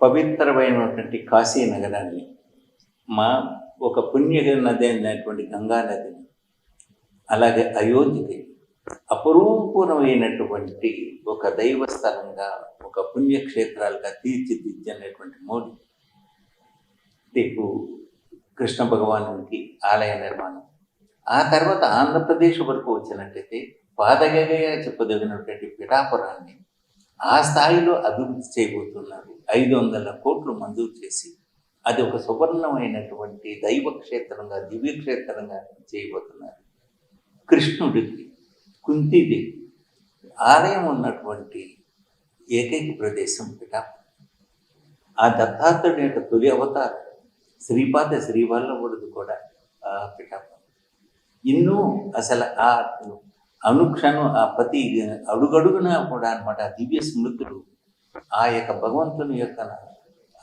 పవిత్రమైనటువంటి కాశీ నగరాన్ని, మా ఒక పుణ్య నది అయినటువంటి గంగా నదిని, అలాగే అయోధ్యకి అపురూపమైనటువంటి ఒక దైవస్థలంగా, ఒక పుణ్యక్షేత్రాలుగా తీర్చిదిద్దనేటువంటి మోడీ రేపు కృష్ణ భగవానునికి ఆలయ నిర్మాణం. ఆ తర్వాత ఆంధ్రప్రదేశ్ వరకు వచ్చినట్టయితే పాదగయగా చెప్పదగినటువంటి పిఠాపురాన్ని ఆ స్థాయిలో అభివృద్ధి చేయబోతున్నారు. 500 కోట్లు మంజూరు చేసి అది ఒక సువర్ణమైనటువంటి దైవక్షేత్రంగా, దివ్యక్షేత్రంగా చేయబోతున్నారు. కృష్ణుడికి కుంతీదేవి ఆలయం ఉన్నటువంటి ఏకైక ప్రదేశం పిఠాపురం. ఆ దత్తాత్రేయుడి యొక్క తొలి అవతారం శ్రీపాద శ్రీవల్లభుడిది కూడా పిఠాపురం. ఇన్నూ అసలు ఆ అనుక్షణం ఆ ప్రతి అడుగడుగునా కూడా అనమాట దివ్య స్మృతులు, ఆ యొక్క భగవంతుని యొక్క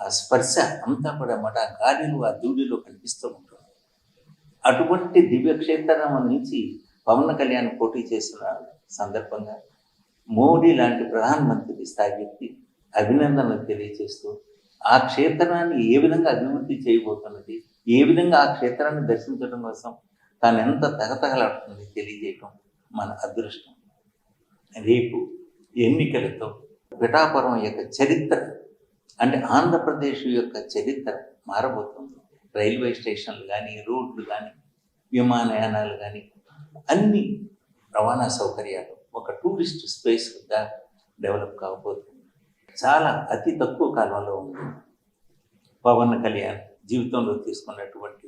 ఆ స్పర్శ అంతా కూడా అన్నమాట ఆ గాలిలో, ఆ ధూళిలో కనిపిస్తూ ఉంటుంది. అటువంటి దివ్యక్షేత్రం నుంచి పవన్ కళ్యాణ్ పోటీ చేసిన సందర్భంగా మోడీ లాంటి ప్రధానమంత్రి స్థాయి వ్యక్తి అభినందనలు తెలియజేస్తూ ఆ క్షేత్రాన్ని ఏ విధంగా అభివృద్ధి చేయబోతున్నది, ఏ విధంగా ఆ క్షేత్రాన్ని దర్శించడం కోసం తాను ఎంత తగతగలాడుతుంది తెలియజేయటం మన అదృష్టం. రేపు ఎన్నికలతో పిఠాపురం యొక్క చరిత్ర, అంటే ఆంధ్రప్రదేశ్ యొక్క చరిత్ర మారబోతుంది. రైల్వే స్టేషన్లు కానీ, రోడ్లు కానీ, విమానయానాలు కానీ, అన్ని రవాణా సౌకర్యాలు ఒక టూరిస్ట్ స్పేస్గా డెవలప్ కాబోతుంది. చాలా అతి తక్కువ కాలంలో ఉంది పవన్ కళ్యాణ్ జీవితంలో తీసుకున్నటువంటి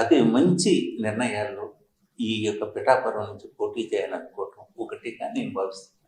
అతి మంచి నిర్ణయాల్లో ఈ యొక్క పిఠాపురం నుంచి పోటీ చేయాలనుకోవటం ఒకటిగా నేను భావిస్తున్నాను.